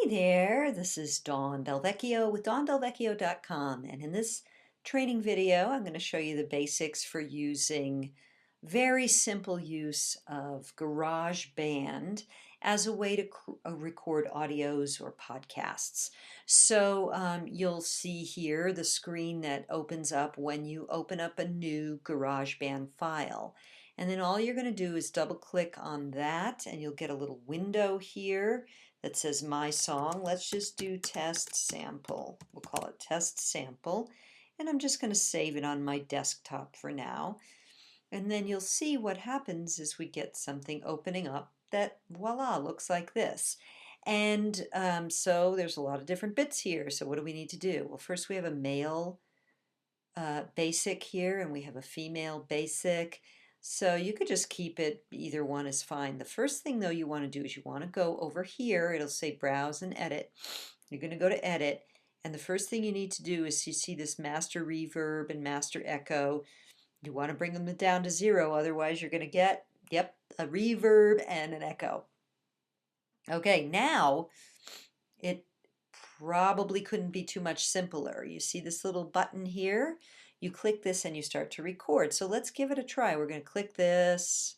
Hey there, this is Dawn Del Vecchio with DawnDelVecchio.com, and in this training video I'm going to show you the basics for using very simple use of GarageBand as a way to record audios or podcasts. So you'll see here the screen that opens up when you open up a new GarageBand file. And then all you're going to do is double click on that and you'll get a little window here that says My Song. Let's just do test sample. We'll call it test sample. And I'm just going to save it on my desktop for now. And then you'll see what happens is we get something opening up that, voila, looks like this. And so there's a lot of different bits here. So what do we need to do? Well, first we have a male basic here, and we have a female basic. So you could just keep it, either one is fine. The first thing though you want to do is you want to go over here, it'll say browse and edit. You're going to go to edit, and the first thing you need to do is you see this master reverb and master echo. You want to bring them down to 0, otherwise you're going to get, yep, a reverb and an echo. Okay, now it probably couldn't be too much simpler. You see this little button here? You click this and you start to record. So let's give it a try. We're going to click this.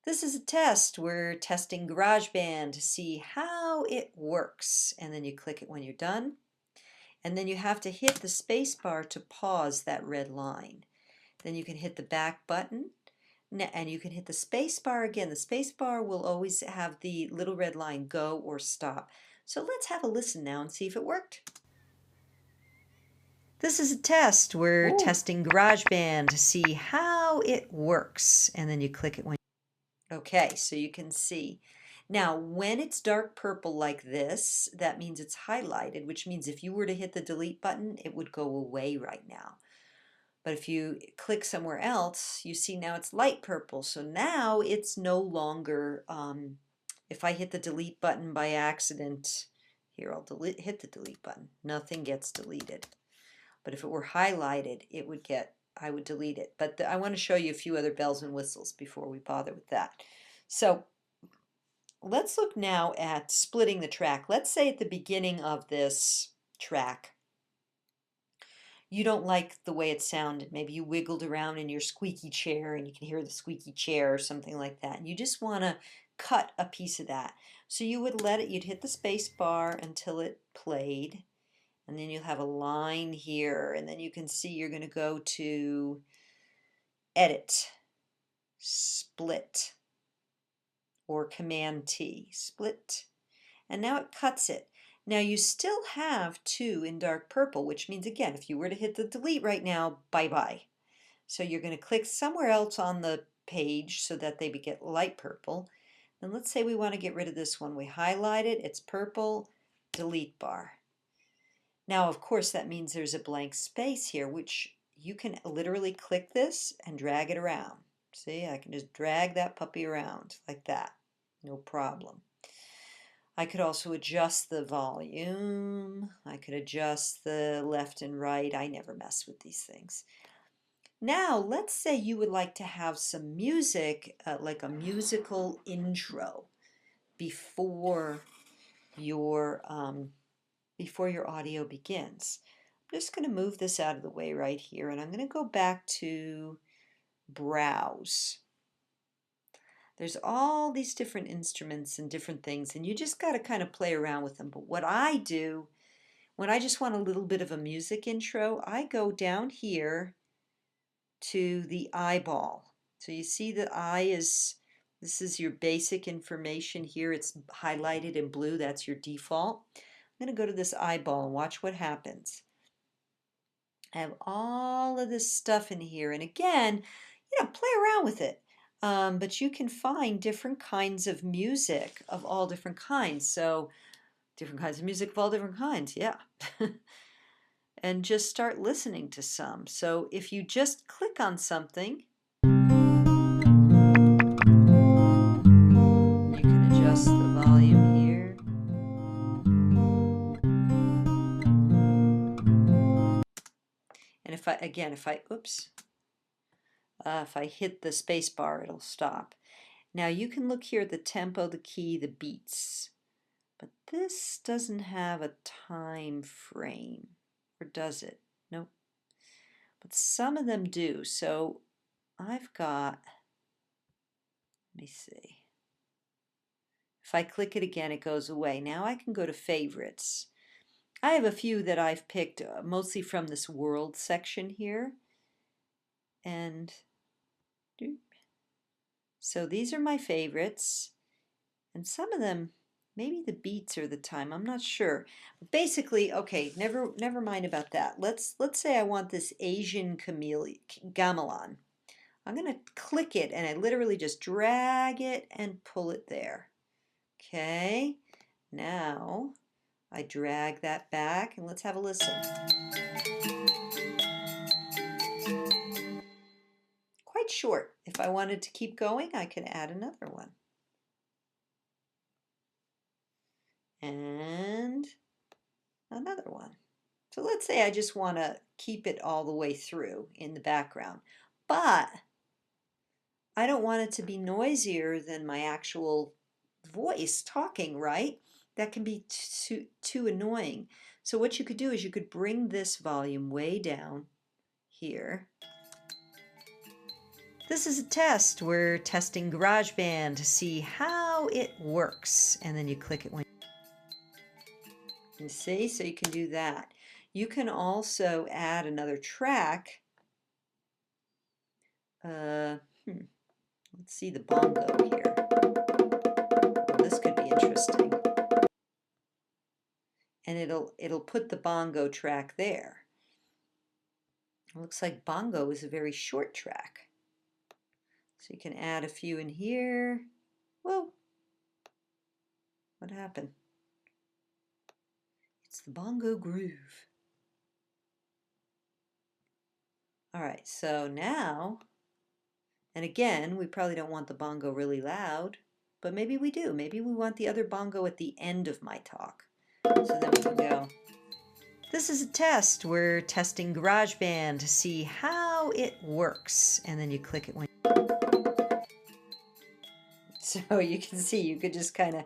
This is a test. We're testing GarageBand to see how it works. And then you click it when you're done. And then you have to hit the space bar to pause that red line. Then you can hit the back button. And you can hit the space bar again. The space bar will always have the little red line go or stop. So let's have a listen now and see if it worked. This is a test. We're testing GarageBand to see how it works. And then you click it when. Okay, so you can see. Now, when it's dark purple like this, that means it's highlighted, which means if you were to hit the delete button, it would go away right now. But if you click somewhere else, you see now it's light purple. So now it's no longer, if I hit the delete button by accident, here I'll hit the delete button, nothing gets deleted. But if it were highlighted, it would get, I would delete it. But I want to show you a few other bells and whistles before we bother with that. So let's look now at splitting the track. Let's say at the beginning of this track, you don't like the way it sounded. Maybe you wiggled around in your squeaky chair and you can hear the squeaky chair or something like that. And you just want to cut a piece of that. So you would let it, you'd hit the space bar until it played. And then you'll have a line here. And then you can see you're going to go to edit, split, or Command T, split. And now it cuts it. Now you still have 2 in dark purple, which means again, if you were to hit the delete right now, bye-bye. So you're going to click somewhere else on the page so that they get light purple. And let's say we want to get rid of this one. We highlight it, it's purple, delete bar. Now, of course, that means there's a blank space here, which you can literally click this and drag it around. See, I can just drag that puppy around like that. No problem. I could also adjust the volume. I could adjust the left and right. I never mess with these things. Now, let's say you would like to have some music, like a musical intro before your audio begins. I'm just going to move this out of the way right here, and I'm going to go back to Browse. There's all these different instruments and different things, and you just got to kind of play around with them. But what I do, when I just want a little bit of a music intro, I go down here to the eyeball. So you see the eye is, this is your basic information here. It's highlighted in blue. That's your default. I'm going to go to this eyeball and watch what happens. I have all of this stuff in here. And again, play around with it. But you can find different kinds of music of all different kinds. So different kinds of music of all different kinds, yeah. And just start listening to some. So if you just click on something, you can adjust the volume here. And if I hit the space bar, it'll stop. Now you can look here at the tempo, the key, the beats. But this doesn't have a time frame, or does it? Nope. But some of them do. So I've got, let me see. If I click it again, it goes away. Now I can go to favorites. I have a few that I've picked mostly from this world section here. And so these are my favorites. And some of them, maybe the beats are the time, I'm not sure. But basically, okay, never mind about that. Let's say I want this Asian gamelan. I'm going to click it and I literally just drag it and pull it there. Okay, now I drag that back and let's have a listen. Quite short. If I wanted to keep going, I could add another one. And another one. So let's say I just want to keep it all the way through in the background, but I don't want it to be noisier than my actual voice talking, right? That can be too annoying. So what you could do is you could bring this volume way down here. This is a test. We're testing GarageBand to see how it works. And then you click it when you see, so you can do that. You can also add another track. Let's see the bongo here. Well, this could be interesting. And it'll put the bongo track there. It looks like bongo is a very short track. So you can add a few in here. Whoa, what happened? It's the bongo groove. All right, so now, and again, we probably don't want the bongo really loud, but maybe we do. Maybe we want the other bongo at the end of my talk. So then we can go. This is a test. We're testing GarageBand to see how it works. And then you click it when. So you can see, you could just kind of,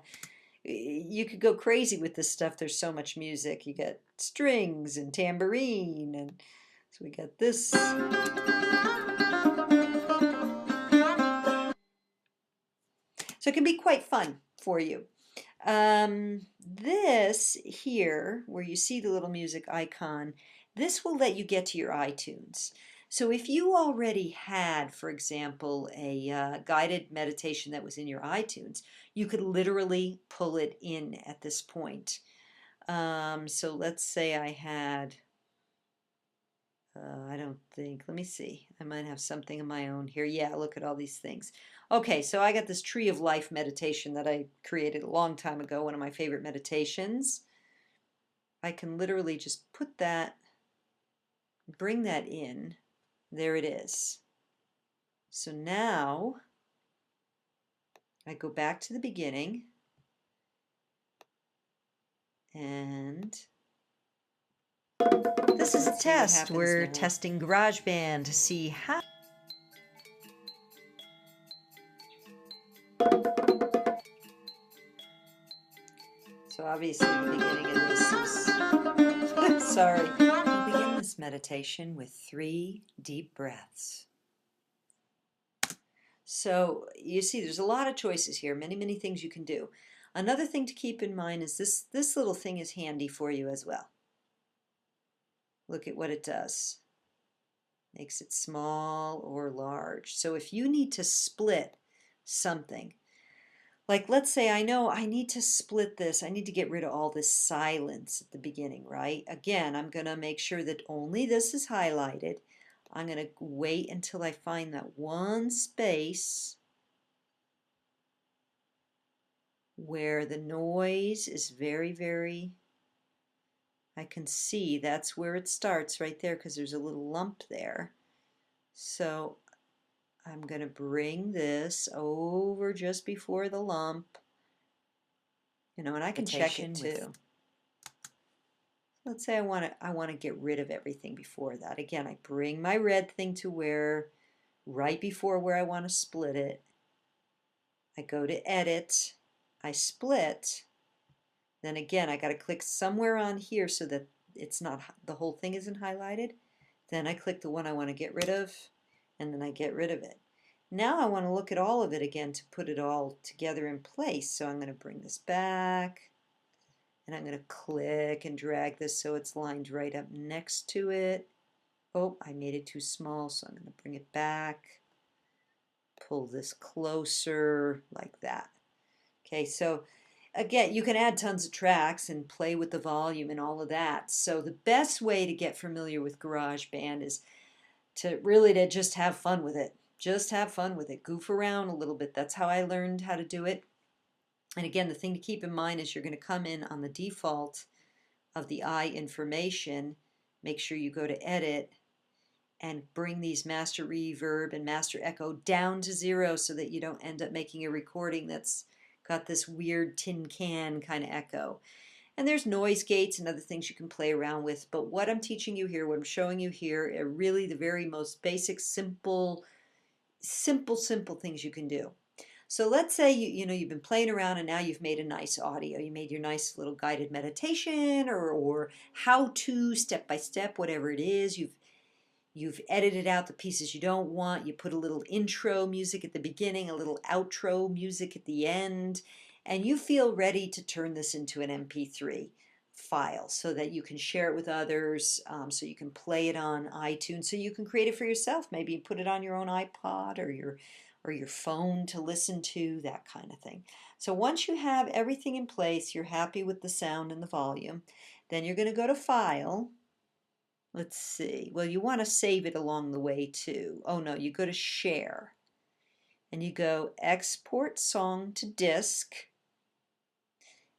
you could go crazy with this stuff. There's so much music. You get strings and tambourine, and so we got this. So it can be quite fun for you. This here, where you see the little music icon, this will let you get to your iTunes. So if you already had, for example, a guided meditation that was in your iTunes, you could literally pull it in at this point. So let's say I had, I don't think, let me see, I might have something of my own here. Yeah, look at all these things. Okay, so I got this Tree of Life meditation that I created a long time ago, one of my favorite meditations. I can literally just put that, bring that in. There it is. So now I go back to the beginning and this is a test. We're testing GarageBand to see how. So obviously the beginning of this is, sorry. We'll begin this meditation with 3 deep breaths. So you see there's a lot of choices here, many things you can do. Another thing to keep in mind is this little thing is handy for you as well. Look at what it does. Makes it small or large. So if you need to split something, like let's say I know I need to split this, I need to get rid of all this silence at the beginning, right? Again, I'm going to make sure that only this is highlighted. I'm going to wait until I find that one space where the noise is very, I can see that's where it starts right there because there's a little lump there. So I'm going to bring this over just before the lump, and I can check it too. Let's say I want to get rid of everything before that. Again, I bring my red thing to where, right before where I want to split it. I go to edit, I split, Then again, I got to click somewhere on here so that it's not, the whole thing isn't highlighted. Then I click the one I want to get rid of, and then I get rid of it. Now I want to look at all of it again to put it all together in place. So I'm going to bring this back, and I'm going to click and drag this so it's lined right up next to it. Oh, I made it too small, so I'm going to bring it back, pull this closer like that. Okay, so again, you can add tons of tracks and play with the volume and all of that. So the best way to get familiar with GarageBand is to just have fun with it. Just have fun with it. Goof around a little bit. That's how I learned how to do it. And again, the thing to keep in mind is you're going to come in on the default of the I information. Make sure you go to Edit and bring these master reverb and master echo down to 0 so that you don't end up making a recording that's got this weird tin can kind of echo. And there's noise gates and other things you can play around with, but what I'm teaching you here, what I'm showing you here, are really the very most basic, simple things you can do. So let's say you've been playing around and now you've made a nice audio. You made your nice little guided meditation or how to step by step, whatever it is. You've edited out the pieces you don't want. You put a little intro music at the beginning, a little outro music at the end, and you feel ready to turn this into an MP3 file so that you can share it with others, so you can play it on iTunes, so you can create it for yourself. Maybe put it on your own iPod or your phone to listen to, that kind of thing. So once you have everything in place, you're happy with the sound and the volume, then you're going to go to File. Let's see. Well, you want to save it along the way too. Oh no, you go to Share and you go Export Song to Disk.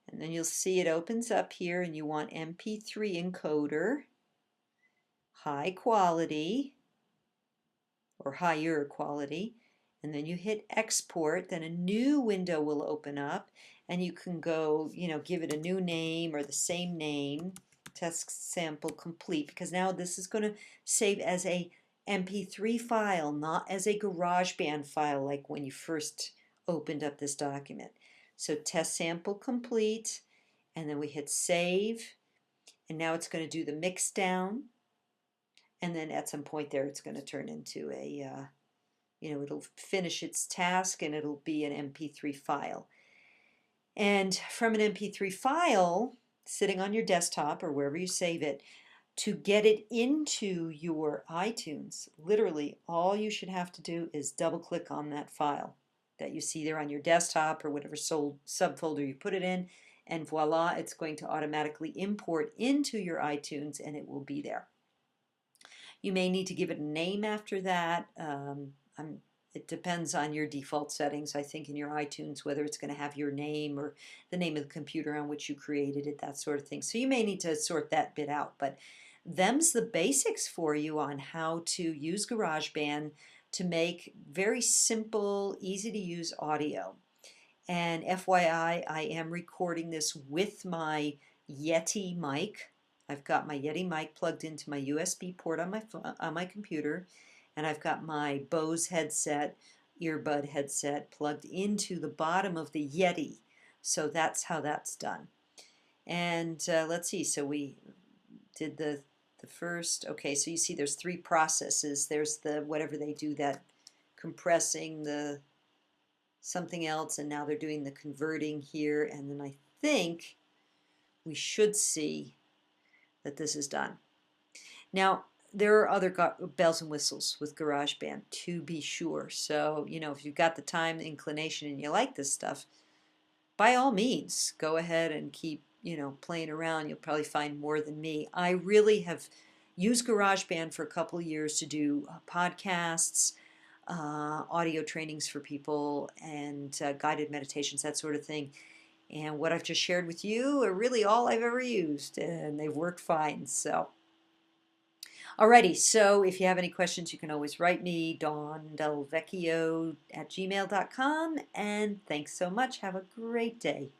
And then you'll see it opens up here and you want MP3 encoder, high quality or higher quality. And then you hit Export, then a new window will open up and you can go, give it a new name or the same name. Test sample complete, because now this is going to save as a MP3 file, not as a GarageBand file like when you first opened up this document. So test sample complete, and then we hit save, and now it's going to do the mix down, and then at some point there it's going to turn into a, it'll finish its task and it'll be an MP3 file. And from an MP3 file, sitting on your desktop or wherever you save it, to get it into your iTunes, literally all you should have to do is double click on that file that you see there on your desktop or whatever subfolder you put it in, and voila, it's going to automatically import into your iTunes and it will be there. You may need to give it a name after that. It depends on your default settings, I think, in your iTunes, whether it's going to have your name or the name of the computer on which you created it, that sort of thing. So you may need to sort that bit out, but them's the basics for you on how to use GarageBand to make very simple, easy to use audio. And FYI, I am recording this with my Yeti mic. I've got my Yeti mic plugged into my USB port on my computer, and I've got my Bose headset, earbud headset plugged into the bottom of the Yeti. So that's how that's done. And let's see, so we did the first, okay, so you see there's 3 processes. There's the whatever they do, that compressing, the something else, and now they're doing the converting here, and then I think we should see that this is done. Now, there are other bells and whistles with GarageBand, to be sure. So, if you've got the time, the inclination, and you like this stuff, by all means, go ahead and keep, playing around. You'll probably find more than me. I really have used GarageBand for a couple of years to do podcasts, audio trainings for people, and guided meditations, that sort of thing. And what I've just shared with you are really all I've ever used, and they've worked fine. So, alrighty, so if you have any questions, you can always write me, dawndelvecchio@gmail.com, and thanks so much. Have a great day.